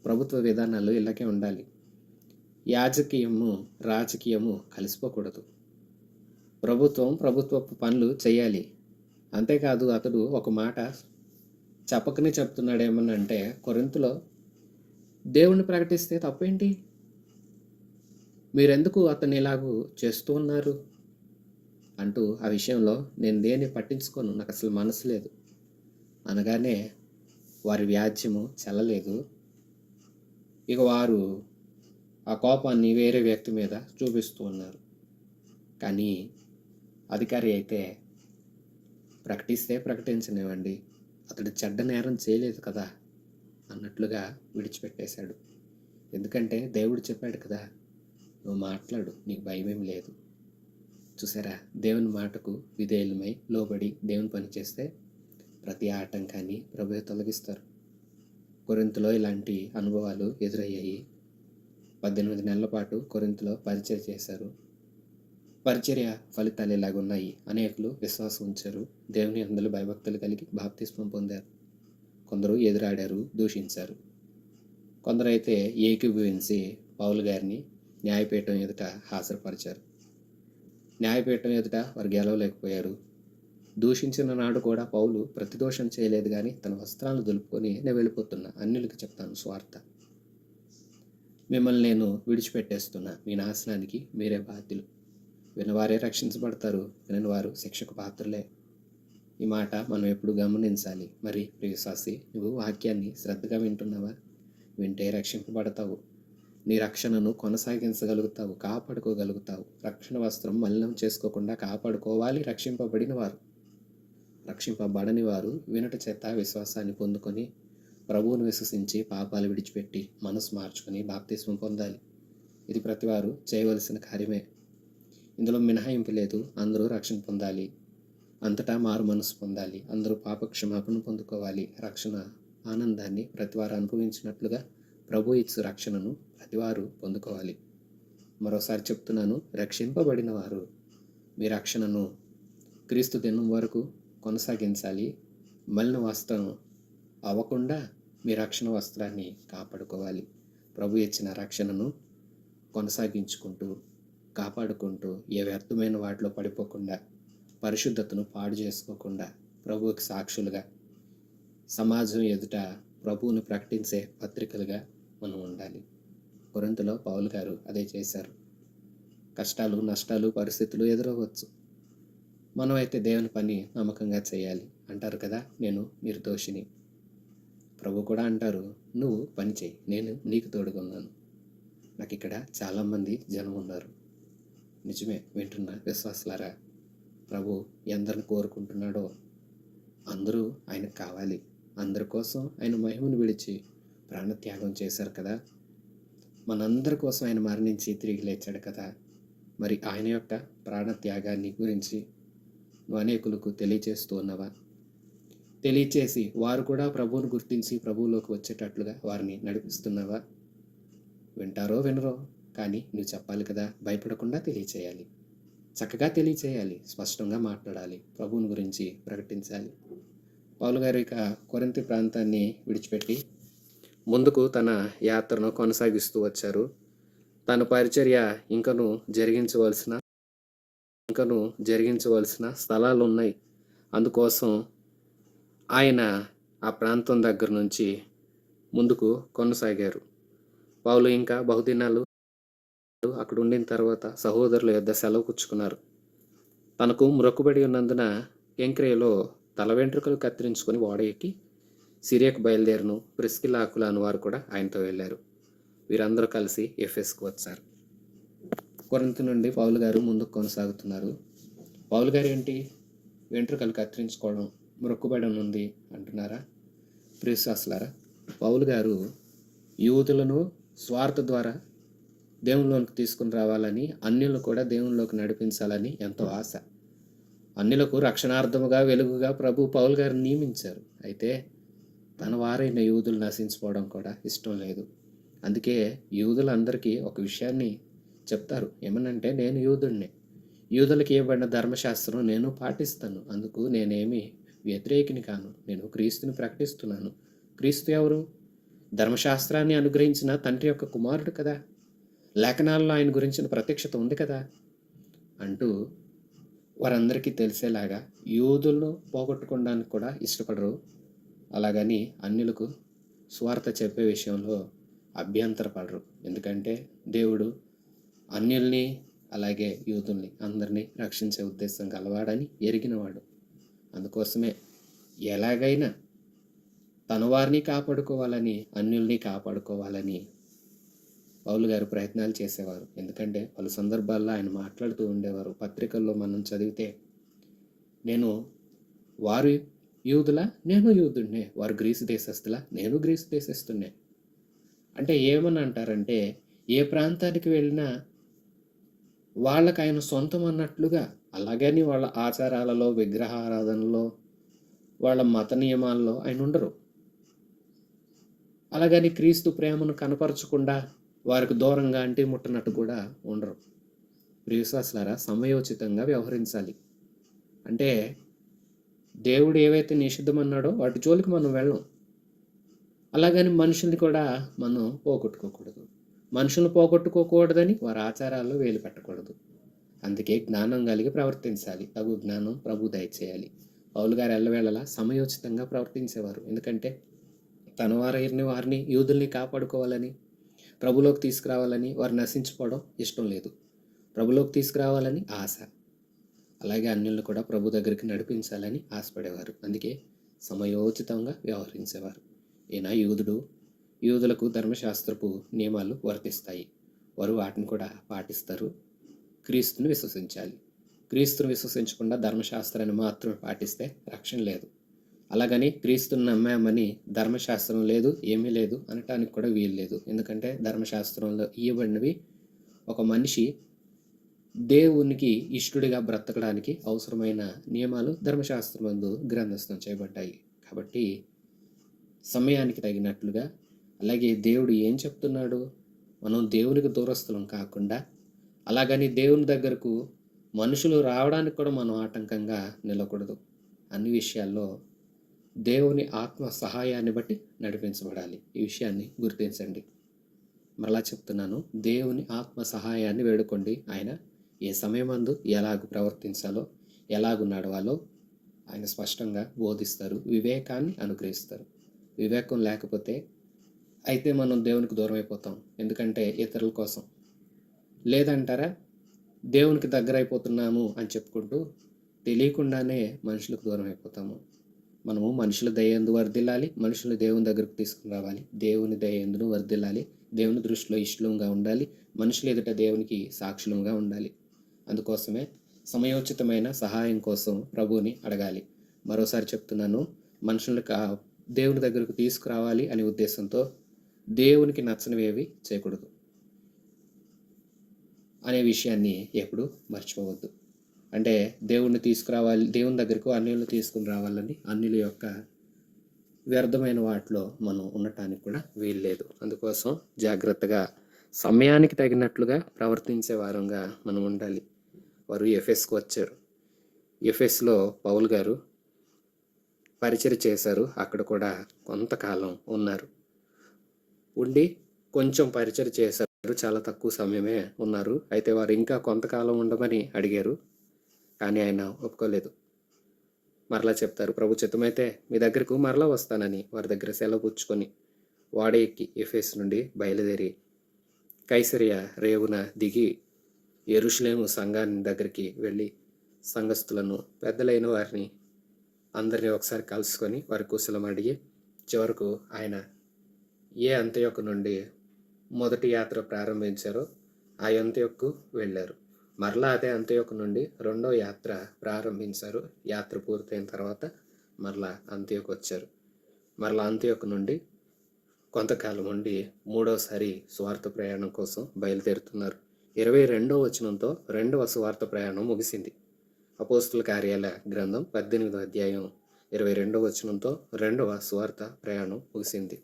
ప్రభుత్వ విధానాలు ఇలాగే ఉండాలి. యాజకీయము రాజకీయము కలిసిపోకూడదు. ప్రభుత్వపు పనులు చేయాలి. అంతేకాదు అతడు ఒక మాట చెప్పకనే చెప్తున్నాడు. ఏమనంటే, కొరింథీలో దేవుణ్ణి ప్రకటిస్తే తప్పేంటి? మీరెందుకు అతన్ని ఇలాగూ చేస్తూ ఉన్నారు అంటూ ఆ విషయంలో నేను దేన్ని పట్టించుకోను, నాకు అసలు మనసు లేదు అనగానే వారి వ్యాజ్యము చెల్లలేదు. ఇక వారు ఆ కోపాన్ని వేరే వ్యక్తి మీద చూపిస్తూ ఉన్నారు. కానీ అధికారి అయితే ప్రకటిస్తే ప్రకటించనివ్వండి, అతడు చెడ్డ నేరం చేయలేదు కదా అన్నట్లుగా విడిచిపెట్టేశాడు. ఎందుకంటే దేవుడు చెప్పాడు కదా, నువ్వు మాట్లాడు, నీకు భయమేం లేదు. చూసారా, దేవుని మాటకు విధేయులమై లోబడి దేవుని పని చేస్తే ప్రతి ఆటంకాన్ని ప్రభువే తొలగిస్తారు. కొరింథీలో ఇలాంటి అనుభవాలు ఎదురయ్యాయి. 18 నెలల పాటు కొరింథీలో పరిచర్య చేశారు. పరిచర్య ఫలితాలు ఇలాగున్నాయి. అనేకులు విశ్వాసం ఉంచారు, దేవుని యందు భయభక్తులు కలిగి బాప్తిస్మం పొందారు. కొందరు ఎదురాడారు, దూషించారు. కొందరైతే ఏకీభవించి పౌలు గారిని న్యాయపీఠం ఎదుట హాజరుపరిచారు. న్యాయపీఠం ఎదుట వారు గెలవలేకపోయారు. దూషించిన నాడు కూడా పౌలు ప్రతిదోషం చేయలేదు, కానీ తన వస్త్రాలను దులుపుకొని నేను వెళ్ళిపోతున్నా, అన్యులకు చెప్తాను స్వార్థ, మిమ్మల్ని నేను విడిచిపెట్టేస్తున్నా, మీ నాశనానికి మీరే బాధ్యులు. వినవారే రక్షించబడతారు, వినని వారు శిక్షకు పాత్రలే. ఈ మాట మనం ఎప్పుడు గమనించాలి. మరి ప్రియవిశ్వాసి, నువ్వు వాక్యాన్ని శ్రద్ధగా వింటున్నావా? వింటే రక్షింపబడతావు. నీ రక్షణను కొనసాగించగలుగుతావు, కాపాడుకోగలుగుతావు. రక్షణ వస్త్రం మలినం చేసుకోకుండా కాపాడుకోవాలి రక్షింపబడని వారు వినుట చేత విశ్వాసాన్ని పొందుకొని ప్రభువును విశ్వసించి పాపాలు విడిచిపెట్టి మనసు మార్చుకొని బాప్తిస్మం పొందాలి. ఇది ప్రతివారు చేయవలసిన కార్యమే. ఇందులో మినహాయింపు లేదు. అందరూ రక్షణ పొందాలి, అంతటా మారు మనసు పొందాలి, అందరూ పాప క్షమాపణ పొందుకోవాలి. రక్షణ ఆనందాన్ని ప్రతివారు అనుభవించినట్లుగా ప్రభు ఇచ్చు రక్షణను ప్రతివారు పొందుకోవాలి. మరోసారి చెప్తున్నాను, రక్షింపబడిన వారు మీ రక్షణను క్రీస్తు దినం వరకు కొనసాగించాలి. మలిన వస్త్రం అవ్వకుండా మీ రక్షణ వస్త్రాన్ని కాపాడుకోవాలి. ప్రభు ఇచ్చిన రక్షణను కొనసాగించుకుంటూ కాపాడుకుంటూ ఏ వ్యర్థమైన వాటిలో పడిపోకుండా, పరిశుద్ధతను పాడు చేసుకోకుండా ప్రభువుకి సాక్షులుగా సమాజం ఎదుట ప్రభువును ప్రకటించే పత్రికలుగా మనం ఉండాలి. కొరింథీలో పౌలు గారు అదే చేశారు. కష్టాలు, నష్టాలు, పరిస్థితులు ఎదురవ్వచ్చు. మనం అయితే దేవుని పని నమ్మకంగా చేయాలి. అంటారు కదా, నేను నిర్దోషిని. ప్రభు కూడా అంటారు, నువ్వు పని చేయి, నేను నీకు తోడుగా ఉన్నాను. నాకు ఇక్కడ చాలామంది జనం ఉన్నారు. నిజమే, వింటున్న విశ్వాసులారా, ప్రభు ఎందరిని కోరుకుంటున్నాడో అందరూ ఆయనకు కావాలి. అందరి కోసం ఆయన మహిమను విడిచి ప్రాణత్యాగం చేశారు కదా. మనందరి కోసం ఆయన మరణించి తిరిగి లేచాడు కదా. మరి ఆయన యొక్క ప్రాణత్యాగాన్ని గురించి నువ్వు అనేకులకు తెలియచేస్తూ ఉన్నావా? తెలియచేసి వారు కూడా ప్రభువును గుర్తించి ప్రభువులోకి వచ్చేటట్లుగా వారిని నడిపిస్తున్నావా? వింటారో వినరో, కానీ నువ్వు చెప్పాలి కదా. భయపడకుండా తెలియచేయాలి, చక్కగా తెలియచేయాలి, స్పష్టంగా మాట్లాడాలి, ప్రభువుని గురించి ప్రకటించాలి. పౌలు గారు ఇక కొరింథీ ప్రాంతాన్ని విడిచిపెట్టి ముందుకు తన యాత్రను కొనసాగిస్తూ వచ్చారు. తన పరిచర్య ఇంకను జరిగించవలసిన స్థలాలు ఉన్నాయి. అందుకోసం ఆయన ఆ ప్రాంతం దగ్గర నుంచి ముందుకు కొనసాగారు. పౌలు ఇంకా బహుదినాలు అక్కడ ఉండిన తర్వాత సహోదరుల యొద్ద సెలవు పుచ్చుకున్నారు. తనకు మ్రొక్కుబడి ఉన్నందున కెంక్రేలో తల వెంట్రుకలు కత్తిరించుకొని ఓడ ఎక్కి సిరియాకు బయలుదేరను. ప్రిస్కిల్లా అకులా అను వారు కూడా ఆయనతో వెళ్ళారు. వీరందరూ కలిసి ఎఫెస్కు వచ్చారు. కొరింథీ నుండి పౌలు గారు ముందుకు కొనసాగుతున్నారు. పౌలు గారు ఏంటి, వెంట్రుకలు కత్తిరించుకోవడం మ్రొక్కుబడి ఉంది అంటున్నారా? ప్రియశ్వాసులారా, పౌలు గారు యూదులను స్వార్థ ద్వారా దేవునిలోకి తీసుకుని రావాలని, అన్యులను కూడా దేవునిలోకి నడిపించాలని ఎంతో ఆశ. అన్యులకు రక్షణార్థముగా వెలుగుగా ప్రభు పౌలు గారిని నియమించారు. అయితే తన వారైన యూదులు నశించిపోవడం కూడా ఇష్టం లేదు. అందుకే యూదులందరికీ ఒక విషయాన్ని చెప్తారు. ఏమనంటే, నేను యూదుడినే, యూదులకి ఇవ్వబడిన ధర్మశాస్త్రం నేను పాటిస్తాను, అందుకు నేనేమి వ్యతిరేకిని కాను, నేను క్రీస్తుని ప్రకటిస్తున్నాను. క్రీస్తు ఎవరు? ధర్మశాస్త్రాన్ని అనుగ్రహించిన తండ్రి యొక్క కుమారుడు కదా, లేఖనాల్లో ఆయన గురించిన ప్రత్యక్షత ఉంది కదా అంటూ వారందరికీ తెలిసేలాగా యూదులను పోగొట్టుకోవడానికి కూడా ఇష్టపడరు. అలాగని అన్యులకు సువార్త చెప్పే విషయంలో అభ్యంతరపడరు. ఎందుకంటే దేవుడు అన్యుల్ని అలాగే యూదుల్ని అందరినీ రక్షించే ఉద్దేశం గలవాడని ఎరిగినవాడు. అందుకోసమే ఎలాగైనా తన వారిని కాపాడుకోవాలని, అన్యుల్ని కాపాడుకోవాలని పౌలు గారు ప్రయత్నాలు చేసేవారు. ఎందుకంటే పలు సందర్భాల్లో ఆయన మాట్లాడుతూ ఉండేవారు. పత్రికల్లో మనం చదివితే, నేను వారు యూదులా, నేను యూదుడినే, వారు గ్రీసు దేశస్తులా, నేను గ్రీసు దేశస్తున్నే. అంటే ఏమని అంటారంటే, ఏ ప్రాంతానికి వెళ్ళినా వాళ్ళకి ఆయన సొంతం అన్నట్లుగా, అలాగని వాళ్ళ ఆచారాలలో, విగ్రహారాధనలో, వాళ్ళ మత నియమాల్లో ఆయన ఉండరు. అలాగని క్రీస్తు ప్రేమను కనపరచకుండా వారికి దూరంగా అంటి ముట్టనట్టు కూడా ఉండరు. ప్రియవిశ్వాసులారా, సమయోచితంగా వ్యవహరించాలి. అంటే దేవుడు ఏవైతే నిషిద్ధమన్నాడో వాటి జోలికి మనం వెళ్ళం. అలాగని మనుషుల్ని కూడా మనం పోగొట్టుకోకూడదు. మనుషులను పోగొట్టుకోకూడదని వారి ఆచారాల్లో వేలు పెట్టకూడదు. అందుకే జ్ఞానం కలిగి ప్రవర్తించాలి. తగు జ్ఞానం ప్రభు దయచేయాలి. పౌలు గారు ఎల్లవేళలా సమయోచితంగా ప్రవర్తించేవారు. ఎందుకంటే తన వారిని యూదుల్ని కాపాడుకోవాలని, ప్రభులోకి తీసుకురావాలని, వారు నశించిపోవడం ఇష్టం లేదు. ప్రభులోకి తీసుకురావాలని ఆశ. అలాగే అన్యులను కూడా ప్రభు దగ్గరికి నడిపించాలని ఆశపడేవారు. అందుకే సమయోచితంగా వ్యవహరించేవారు. ఈయన యూదుడు. యూదులకు ధర్మశాస్త్రపు నియమాలు వర్తిస్తాయి. వారు వాటిని కూడా పాటిస్తారు. క్రీస్తుని విశ్వసించాలి. క్రీస్తుని విశ్వసించకుండా ధర్మశాస్త్రాన్ని మాత్రం పాటిస్తే రక్షణ లేదు. అలాగని క్రీస్తుని నమ్మామని ధర్మశాస్త్రం లేదు, ఏమీ లేదు అనటానికి కూడా వీలు లేదు. ఎందుకంటే ధర్మశాస్త్రంలో ఇవ్వబడినవి ఒక మనిషి దేవునికి ఇష్టడిగా బ్రతకడానికి అవసరమైన నియమాలు ధర్మశాస్త్రమందు గ్రంథస్థం చేయబడ్డాయి. కాబట్టి సమయానికి తగినట్లుగా, అలాగే దేవుడు ఏం చెప్తున్నాడు, మనం దేవునికి దూరస్తులం కాకుండా, అలాగని దేవుని దగ్గరకు మనుషులు రావడానికి కూడా మనం ఆటంకంగా నిలకూడదు. అన్ని విషయాల్లో దేవుని ఆత్మ సహాయాన్ని బట్టి నడిపించబడాలి. ఈ విషయాన్ని గుర్తించండి. మరలా చెప్తున్నాను, దేవుని ఆత్మ సహాయాన్ని వేడుకోండి. ఆయన ఏ సమయమందు ఎలాగూ ప్రవర్తించాలో, ఎలాగూ నడవాలో ఆయన స్పష్టంగా బోధిస్తారు. వివేకాన్ని అనుగ్రహిస్తారు. వివేకం లేకపోతే అయితే మనం దేవునికి దూరం అయిపోతాం. ఎందుకంటే ఇతరుల కోసం. లేదంటారా, దేవునికి దగ్గర అయిపోతున్నాము అని చెప్పుకుంటూ తెలియకుండానే మనుషులకు దూరం అయిపోతాము. మనము మనుషుల దయందు వర్ధిల్లాలి, మనుషులు దేవుని దగ్గరకు తీసుకుని రావాలి. దేవుని దయందును వర్ధిల్లాలి, దేవుని దృష్టిలో ఇష్టంగా ఉండాలి, మనుషులు ఎదుట దేవునికి సాక్షులంగా ఉండాలి. అందుకోసమే సమయోచితమైన సహాయం కోసం ప్రభువుని అడగాలి. మరోసారి చెప్తున్నాను, మనుషులను దేవుని దగ్గరకు తీసుకురావాలి అనే ఉద్దేశంతో దేవునికి నచ్చనివేవి చేయకూడదు అనే విషయాన్ని ఎప్పుడు మర్చిపోవద్దు. అంటే దేవుణ్ణి తీసుకురావాలి, దేవుని దగ్గరకు అన్యులను తీసుకుని రావాలని అన్యుల యొక్క వ్యర్థమైన వాటిలో మనం ఉండటానికి కూడా వీల్లేదు. అందుకోసం జాగ్రత్తగా సమయానికి తగినట్లుగా ప్రవర్తించే వారంగా మనం ఉండాలి. వారు ఎఫెస్కు వచ్చారు. ఎఫెస్లో పౌలు గారు పరిచయం చేశారు. అక్కడ కూడా కొంతకాలం ఉన్నారు. ఉండి కొంచెం పరిచయం చేశారు. చాలా తక్కువ సమయమే ఉన్నారు. అయితే వారు ఇంకా కొంతకాలం ఉండమని అడిగారు. కానీ ఆయన ఒప్పుకోలేదు. మరలా చెప్తారు, ప్రభు చిత్తమైతే మీ దగ్గరకు మరలా వస్తానని వారి దగ్గర సెలవు పుచ్చుకొని వాడ ఎక్కి ఎఫెస్ నుండి బయలుదేరి కైసరియా రేవున దిగి యెరూషలేము సంఘాన్ని దగ్గరికి వెళ్ళి సంఘస్థులను, పెద్దలైన వారిని అందరినీ ఒకసారి కలుసుకొని వారి కుశలం అడిగి చివరకు ఆయన ఏ అంత్యోకు నుండి మొదటి యాత్ర ప్రారంభించారో ఆ అంత్యోకు వెళ్ళారు. మరలా అదే అంత్యోకు నుండి రెండో యాత్ర ప్రారంభించారు. యాత్ర పూర్తయిన తర్వాత మరలా అంత్యోకు వచ్చారు. మరలా అంత్యోకు నుండి కొంతకాలం ఉండి మూడోసారి స్వార్థ ప్రయాణం కోసం బయలుదేరుతున్నారు. 22వ వచనంతో రెండవ స్వార్థ ప్రయాణం ముగిసింది. అపోస్తుల కార్యాల గ్రంథం 18వ అధ్యాయం 22వ వచనంతో రెండవ స్వార్థ ప్రయాణం ముగిసింది.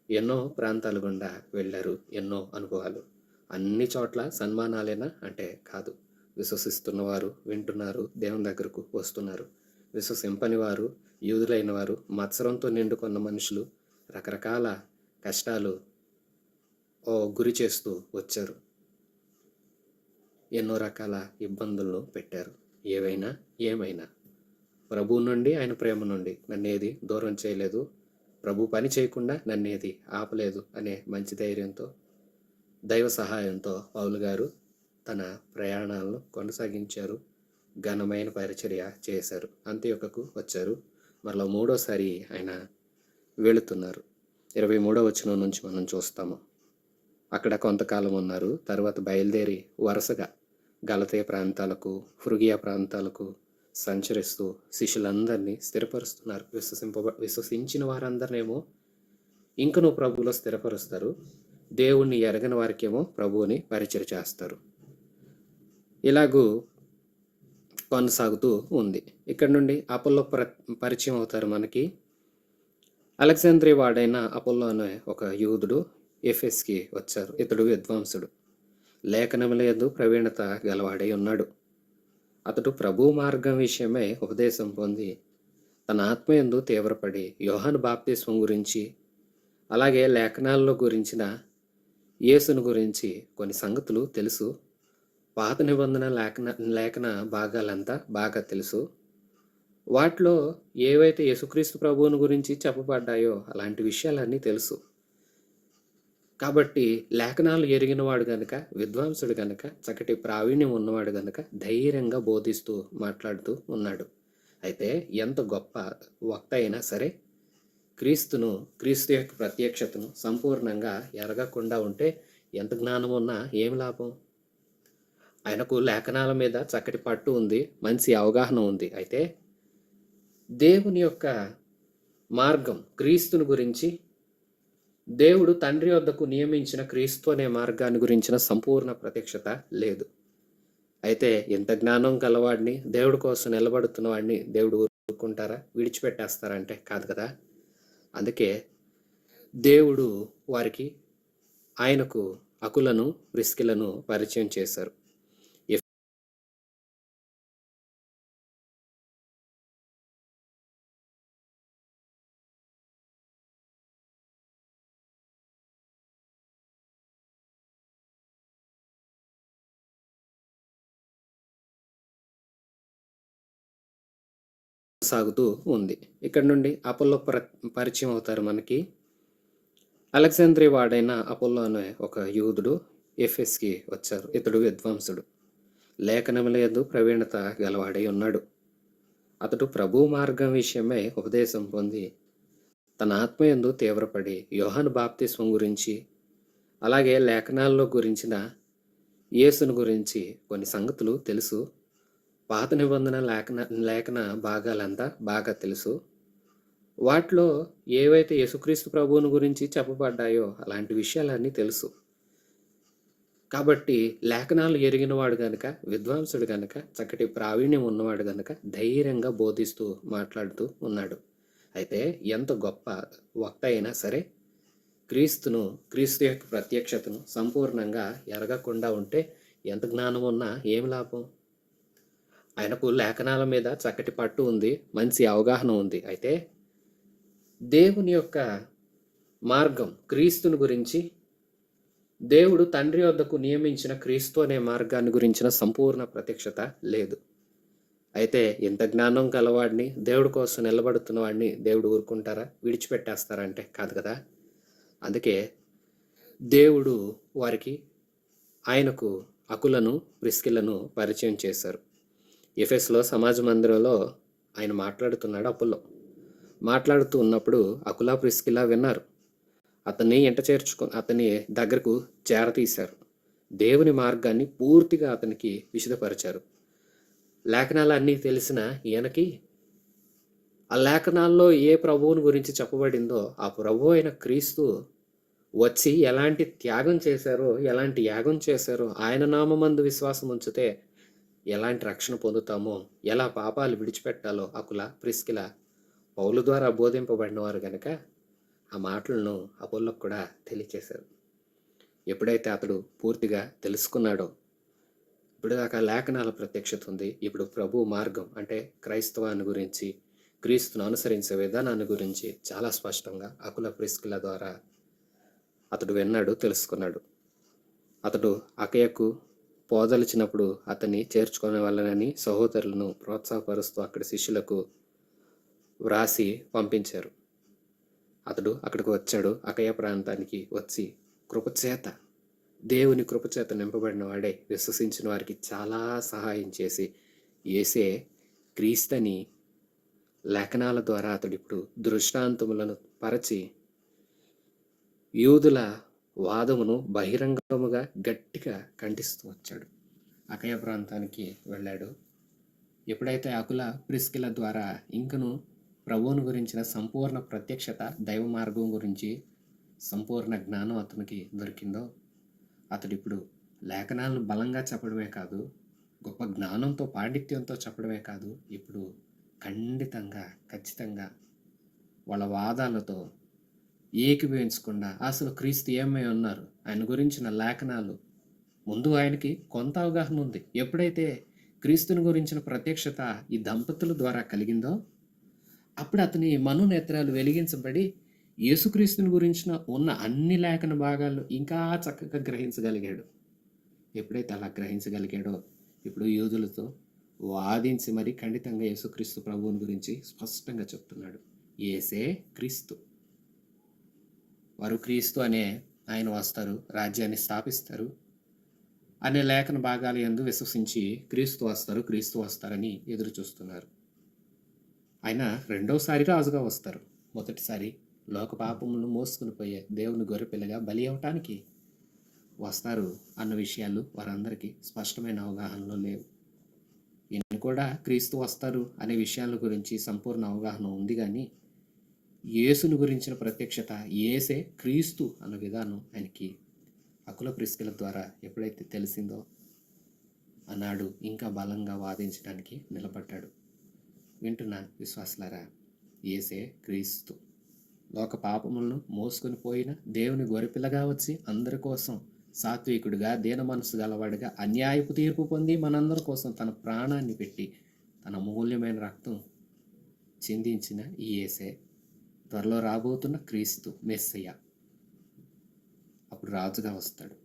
ఎన్నో ప్రాంతాల గుండా వెళ్ళారు. ఎన్నో అనుభవాలు. అన్ని చోట్ల సన్మానాలేనా అంటే కాదు. విశ్వసిస్తున్నవారు వింటున్నారు, దేవుని దగ్గరకు వస్తున్నారు. విశ్వసింపని వారు, యూదులైన వారు, మత్సరంతో నిండుకున్న మనుషులు, రకరకాల కష్టాలు గురి చేస్తూ వచ్చారు. ఎన్నో రకాల ఇబ్బందులను పెట్టారు. ఏమైనా ప్రభువు నుండి, ఆయన ప్రేమ నుండి నన్నేది దూరం చేయలేదు, ప్రభు పని చేయకుండా నన్నేది ఆపలేదు అనే మంచి ధైర్యంతో, దైవ సహాయంతో పౌలు గారు తన ప్రయాణాలను కొనసాగించారు. ఘనమైన పరిచర్య చేశారు. అంత్యొకకు వచ్చారు. మరలా మూడోసారి ఆయన వెళుతున్నారు. 23వ వచనం నుంచి మనం చూస్తాము. అక్కడ కొంతకాలం ఉన్నారు. తర్వాత బయలుదేరి వరుసగా గలతీయ ప్రాంతాలకు, ఫ్రుగియా ప్రాంతాలకు సంచరిస్తూ శిష్యులందరినీ స్థిరపరుస్తున్నారు. విశ్వసించిన వారందరినేమో ఇంకనూ ప్రభువులో స్థిరపరుస్తారు. దేవుణ్ణి ఎరగని వారికేమో ప్రభువుని పరిచయం చేస్తారు. ఇలాగూ కొనసాగుతూ ఉంది. ఇక్కడ నుండి అపోల్లో పరిచయం అవుతారు మనకి. అలెగ్జాంద్రియా వాడైన అపోల్లో అనే ఒక యూదుడు ఎఫెస్కి వచ్చారు. ఇతడు విద్వాంసుడు, లేఖనములందు ప్రవీణత గలవాడై ఉన్నాడు. అతడు ప్రభు మార్గం విషయమై ఉపదేశం పొంది తన ఆత్మయందు తీవ్రపడి యోహాను బాప్తిస్మం గురించి, అలాగే లేఖనాల్లో గురించిన యేసును గురించి కొన్ని సంగతులు తెలుసు. పాత నిబంధన లేఖన భాగాలంతా బాగా తెలుసు. వాటిలో ఏవైతే యేసుక్రీస్తు ప్రభువుని గురించి చెప్పబడ్డాయో అలాంటి విషయాలన్నీ తెలుసు. కాబట్టి లేఖనాలు ఎరిగినవాడు గనుక, విద్వాంసుడు గనుక, చక్కటి ప్రావీణ్యం ఉన్నవాడు గనుక ధైర్యంగా బోధిస్తూ మాట్లాడుతూ ఉన్నాడు. అయితే ఎంత గొప్ప వక్త అయినా సరే క్రీస్తు యొక్క ప్రత్యక్షతను సంపూర్ణంగా ఎరగకుండా ఉంటే ఎంత జ్ఞానం ఉన్నా ఏం లాభం? ఆయనకు లేఖనాల మీద చక్కటి పట్టు ఉంది, మంచి అవగాహన ఉంది. అయితే దేవుని యొక్క మార్గం, క్రీస్తుని గురించి, దేవుడు తండ్రి వద్దకు నియమించిన క్రీస్తు అనే మార్గాన్ని గురించిన సంపూర్ణ ప్రత్యక్షత లేదు. అయితే ఎంత జ్ఞానం గలవాడిని, దేవుడి కోసం నిలబడుతున్న వాడిని దేవుడు ఊరుకుంటారా, విడిచిపెట్టేస్తారంటే కాదు కదా. అందుకే దేవుడు వారికి, ఆయనకు అకులను, ప్రిస్కిలను పరిచయం చేశారు. సాగుతూ ఉంది. ఇక్కడ నుండి అపోల్లో పరిచయం అవుతారు మనకి. అలెగ్జాంద్రియా వాడైన అపోల్లో అనే ఒక యూదుడు ఎఫెస్కి వచ్చారు. ఇతడు విద్వాంసుడు, లేఖనములందు ప్రవీణత గలవాడై ఉన్నాడు. అతడు ప్రభు మార్గం విషయమై ఉపదేశం పొంది తన ఆత్మయందు తీవ్రపడి యోహాను బాప్తిస్మం గురించి, అలాగే లేఖనాల్లో గురించిన యేసును గురించి కొన్ని సంగతులు తెలుసు. పాత నిబంధన లేఖన భాగాలంతా బాగా తెలుసు. వాటిలో ఏవైతే యేసుక్రీస్తు ప్రభువుని గురించి చెప్పబడ్డాయో అలాంటి విషయాలన్నీ తెలుసు. కాబట్టి లేఖనాలు ఎరిగినవాడు గనుక, విద్వాంసుడు గనుక, చక్కటి ప్రావీణ్యం ఉన్నవాడు గనుక ధైర్యంగా బోధిస్తూ మాట్లాడుతూ ఉన్నాడు. అయితే ఎంత గొప్ప వక్త అయినా సరే క్రీస్తు యొక్క ప్రత్యక్షతను సంపూర్ణంగా ఎరగకుండా ఉంటే ఎంత జ్ఞానం ఉన్నా ఏం లాభం? ఆయనకు లేఖనాల మీద చక్కటి పట్టు ఉంది, మంచి అవగాహన ఉంది. అయితే దేవుని యొక్క మార్గం, క్రీస్తుని గురించి, దేవుడు తండ్రి వద్దకు నియమించిన క్రీస్తు అనే మార్గాన్ని గురించిన సంపూర్ణ ప్రత్యక్షత లేదు. అయితే ఎంత జ్ఞానం గలవాడిని, దేవుడి కోసం నిలబడుతున్న వాడిని దేవుడు ఊరుకుంటారా, విడిచిపెట్టేస్తారంటే కాదు కదా. అందుకే దేవుడు వారికి, ఆయనకు అకులను, ప్రిస్కిలను పరిచయం చేశారు. ఎఫెస్లో సమాజ మందిరంలో ఆయన మాట్లాడుతున్నాడు. అపోల్లో మాట్లాడుతూ ఉన్నప్పుడు అకుల, ప్రిస్కిలా విన్నారు. అతన్ని అతని దగ్గరకు చేరతీశారు. దేవుని మార్గాన్ని పూర్తిగా అతనికి విశదపరిచారు. లేఖనాలు అన్నీ తెలిసిన ఈయనకి ఆ లేఖనాల్లో ఏ ప్రభువుని గురించి చెప్పబడిందో ఆ ప్రభు అయిన క్రీస్తు వచ్చి ఎలాంటి త్యాగం చేశారో, ఎలాంటి యాగం చేశారో, ఆయన నామమందు విశ్వాసం ఉంచితే ఎలాంటి రక్షణ పొందుతామో, ఎలా పాపాలు విడిచిపెట్టాలో అకుల, ప్రిస్కిల పౌలు ద్వారా బోధింపబడిన వారు కనుక ఆ మాటలను అపోల్లోకు కూడా తెలియచేశారు. ఎప్పుడైతే అతడు పూర్తిగా తెలుసుకున్నాడో, ఇప్పుడు దాకా లేఖనాల ప్రత్యక్షత ఉంది, ఇప్పుడు ప్రభు మార్గం అంటే క్రైస్తవాన్ని గురించి, క్రీస్తును అనుసరించే విధానాన్ని గురించి చాలా స్పష్టంగా అకుల, ప్రిస్కిల ద్వారా అతడు విన్నాడు, తెలుసుకున్నాడు. అతడు అకయకు పోదలిచినప్పుడు అతన్ని చేర్చుకునే వాళ్ళని సహోదరులను ప్రోత్సాహపరుస్తూ అక్కడి శిష్యులకు వ్రాసి పంపించారు. అతడు అక్కడికి వచ్చాడు. అకయ ప్రాంతానికి వచ్చి కృపచేత, దేవుని కృపచేత నింపబడిన వాడే విశ్వసించిన వారికి చాలా సహాయం చేసి యేసే క్రీస్తని లేఖనాల ద్వారా అతడు ఇప్పుడు దృష్టాంతములను పరచి యూదుల వాదమును బహిరంగముగా గట్టిగా ఖండిస్తూ వచ్చాడు. అకయ ప్రాంతానికి వెళ్ళాడు. ఎప్పుడైతే అకుల ప్రిస్కిల ద్వారా ఇంకను ప్రభువుని గురించిన సంపూర్ణ ప్రత్యక్షత, దైవ మార్గం గురించి సంపూర్ణ జ్ఞానం అతనికి దొరికిందో, అతడు ఇప్పుడు లేఖనాలను బలంగా చెప్పడమే కాదు, గొప్ప జ్ఞానంతో పాండిత్యంతో చెప్పడమే కాదు, ఇప్పుడు ఖండితంగా ఖచ్చితంగా వాళ్ళ వాదాలతో ఏకీభవించకుండా అసలు క్రీస్తు ఏమై ఉన్నారు, ఆయన గురించిన లేఖనాలు ముందు ఆయనకి కొంత అవగాహన ఉంది. ఎప్పుడైతే క్రీస్తుని గురించిన ప్రత్యక్షత ఈ దంపతుల ద్వారా కలిగిందో అప్పుడు అతని మనోనేత్రాలు వెలిగించబడి యేసుక్రీస్తుని గురించిన ఉన్న అన్ని లేఖన భాగాలు ఇంకా చక్కగా గ్రహించగలిగాడు. ఎప్పుడైతే అలా గ్రహించగలిగాడో ఇప్పుడు యూదులతో వాదించి మరి ఖండితంగా యేసుక్రీస్తు ప్రభువుని గురించి స్పష్టంగా చెప్తున్నాడు. యేసే క్రీస్తు, వారు క్రీస్తు అనే ఆయన వస్తారు, రాజ్యాన్ని స్థాపిస్తారు అనే లేఖన భాగాలు యందు విశ్వసించి క్రీస్తు వస్తారని ఎదురు చూస్తున్నారు. ఆయన రెండోసారి రాజుగా వస్తారు. మొదటిసారి లోక పాపములను మోసుకుని పోయే దేవుని గొర్రెపిల్లగా బలి అవటానికి వస్తారు అన్న విషయాలు వారందరికీ స్పష్టమైన అవగాహనలో లేవు. ఈయన కూడా క్రీస్తు వస్తారు అనే విషయాల గురించి సంపూర్ణ అవగాహన ఉంది, కానీ యేసుని గురించిన ప్రత్యక్షత, యేసే క్రీస్తు అన్న విధానం ఆయనకి అకుల ప్రిస్కిల ద్వారా ఎప్పుడైతే తెలిసిందో అన్నాడు ఇంకా బలంగా వాదించడానికి నిలబడ్డాడు. వింటున్న విశ్వాసులారా, యేసే క్రీస్తు లోక పాపములను మోసుకొని పోయిన దేవుని గొర్రెపిల్లగా వచ్చి అందరి కోసం సాత్వికుడిగా, దీన మనసు గలవాడిగా అన్యాయపు తీర్పు పొంది మనందరి కోసం తన ప్రాణాన్ని పెట్టి తన అమూల్యమైన రక్తం చిందించిన ఈ యేసే త్వరలో రాబోతున్న క్రీస్తు మెస్సయ్య. అప్పుడు రాజుగా వస్తాడు.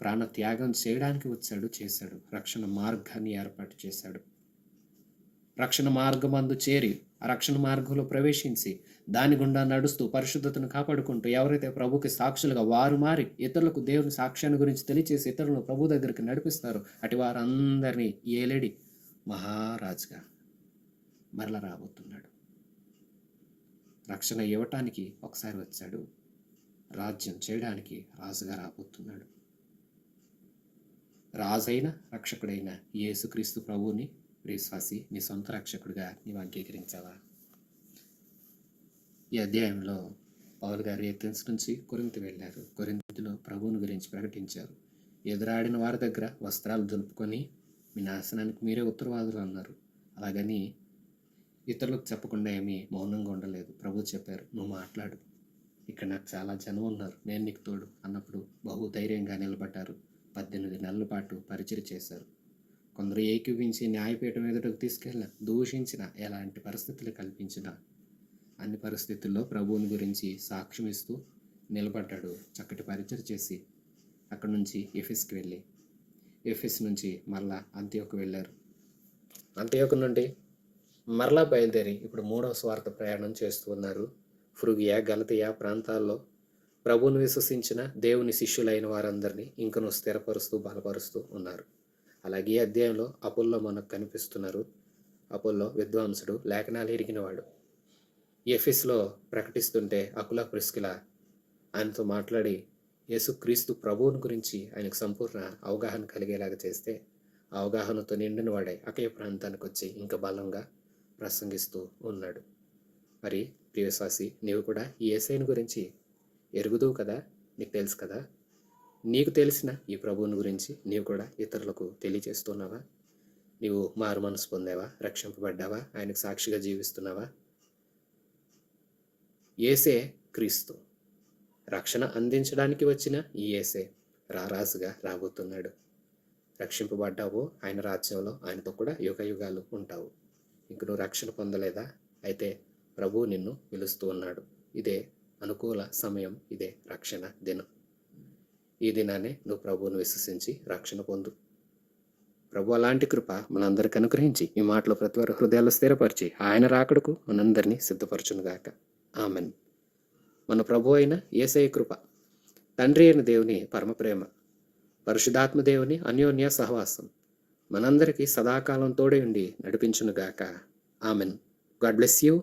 ప్రాణ త్యాగం చేయడానికి వచ్చాడు, చేశాడు. రక్షణ మార్గాన్ని ఏర్పాటు చేశాడు. రక్షణ మార్గమందు చేరి ఆ రక్షణ మార్గంలో ప్రవేశించి దాని గుండా నడుస్తూ పరిశుద్ధతను కాపాడుకుంటూ ఎవరైతే ప్రభుకి సాక్షులుగా వారు మారి ఇతరులకు దేవుని సాక్ష్యాన్ని గురించి తెలియచేసి ఇతరులను ప్రభు దగ్గరికి నడిపిస్తారో అటు వారందరినీ ఏలేడి మహారాజుగా మరల రాబోతున్నాడు. రక్షణ ఇవ్వటానికి ఒకసారి వచ్చాడు, రాజ్యం చేయడానికి రాజుగా రాబోతున్నాడు. రాజైన రక్షకుడైన యేసుక్రీస్తు ప్రభువుని విశ్వాసి నీ సొంత రక్షకుడిగా నీవు అంగీకరించావా? ఈ అధ్యాయంలో పౌలు గారు ఏథెన్స్ నుంచి కొరింథీ వెళ్ళారు. కొరింథీలో ప్రభువుని గురించి ప్రకటించారు. ఎదురాడిన వారి దగ్గర వస్త్రాలు దులుపుకొని మీ నాశనానికి మీరే ఉత్తరవాదులు అన్నారు. అలాగని ఇతరులకు చెప్పకుండా ఏమీ మౌనంగా ఉండలేదు. ప్రభు చెప్పారు, నువ్వు మాట్లాడు, ఇక్కడ నాకు చాలా జనం ఉన్నారు, నేను నీకు తోడు అన్నప్పుడు బహు ధైర్యంగా నిలబడ్డారు. 18 నెలల పాటు పరిచయం చేశారు. కొందరు ఏకీవించి న్యాయపీఠం ఎదుటకు తీసుకెళ్ళిన, దూషించిన, ఎలాంటి పరిస్థితులు కల్పించిన అన్ని పరిస్థితుల్లో ప్రభువుని గురించి సాక్ష్యం ఇస్తూ నిలబడ్డాడు. చక్కటి పరిచయం చేసి అక్కడి నుంచి ఎఫెస్కి వెళ్ళి ఎఫెస్ నుంచి మరలా అంతియోకు వెళ్ళారు. అంతియోకు నుండి మరలా బయలుదేరి ఇప్పుడు 3వ స్వార్థ ప్రయాణం చేస్తూ ఉన్నారు. ఫ్రుగియా, గలతియా ప్రాంతాల్లో ప్రభువును విశ్వసించిన దేవుని శిష్యులైన వారందరినీ ఇంకనూ స్థిరపరుస్తూ బలపరుస్తూ ఉన్నారు. అలాగే ఈ అధ్యాయంలో అపోల్లో మనకు కనిపిస్తున్నారు. అపోల్లో విద్వాంసుడు, లేఖనాలు ఎరిగినవాడు. ఎఫెస్లో ప్రకటిస్తుంటే అకుల ప్రిస్కిల ఆయనతో మాట్లాడి యేసుక్రీస్తు ప్రభువుని గురించి ఆయనకు సంపూర్ణ అవగాహన కలిగేలాగా చేస్తే ఆ అవగాహనతో నిండిన వాడే అకయ ప్రాంతానికి వచ్చి ఇంకా బలంగా ప్రసంగిస్తూ ఉన్నాడు. మరి ప్రియశ్వాసి, నీవు కూడా ఈ యేసయ్యను గురించి ఎరుగుదువు కదా, నీకు తెలుసు కదా. నీకు తెలిసిన ఈ ప్రభువుని గురించి నీవు కూడా ఇతరులకు తెలియజేస్తున్నావా? నీవు మారు మనసు పొందావా? రక్షింపబడ్డావా? ఆయనకు సాక్షిగా జీవిస్తున్నావా? యేసే క్రీస్తు, రక్షణ అందించడానికి వచ్చిన ఈ యేసే రారాజుగా రాబోతున్నాడు. రక్షింపబడ్డావో ఆయన రాజ్యంలో ఆయనతో కూడా యుగ యుగాలు ఉంటావు. ఇంక నువ్వు రక్షణ పొందలేదా? అయితే ప్రభువు నిన్ను పిలుస్తూ ఉన్నాడు. ఇదే అనుకూల సమయం ఇదే, రక్షణ దినం. ఈ దినాన్ని నువ్వు ప్రభువును విశ్వసించి రక్షణ పొందు. ప్రభు అలాంటి కృప మనందరికి అనుగ్రహించి ఈ మాటలో ప్రతి వారి హృదయాలు స్థిరపరిచి ఆయన రాకడకు మనందరినీ సిద్ధపరచునుగాక. ఆమెన్. మన ప్రభు అయిన యేసయ్య కృప, తండ్రి అయిన దేవుని పరమప్రేమ, పరిశుద్ధాత్మ దేవుని అన్యోన్య సహవాసం మనందరికీ సదాకాలం తోడే ఉండి నడిపించునుగాక. ఆమెన్. God bless you.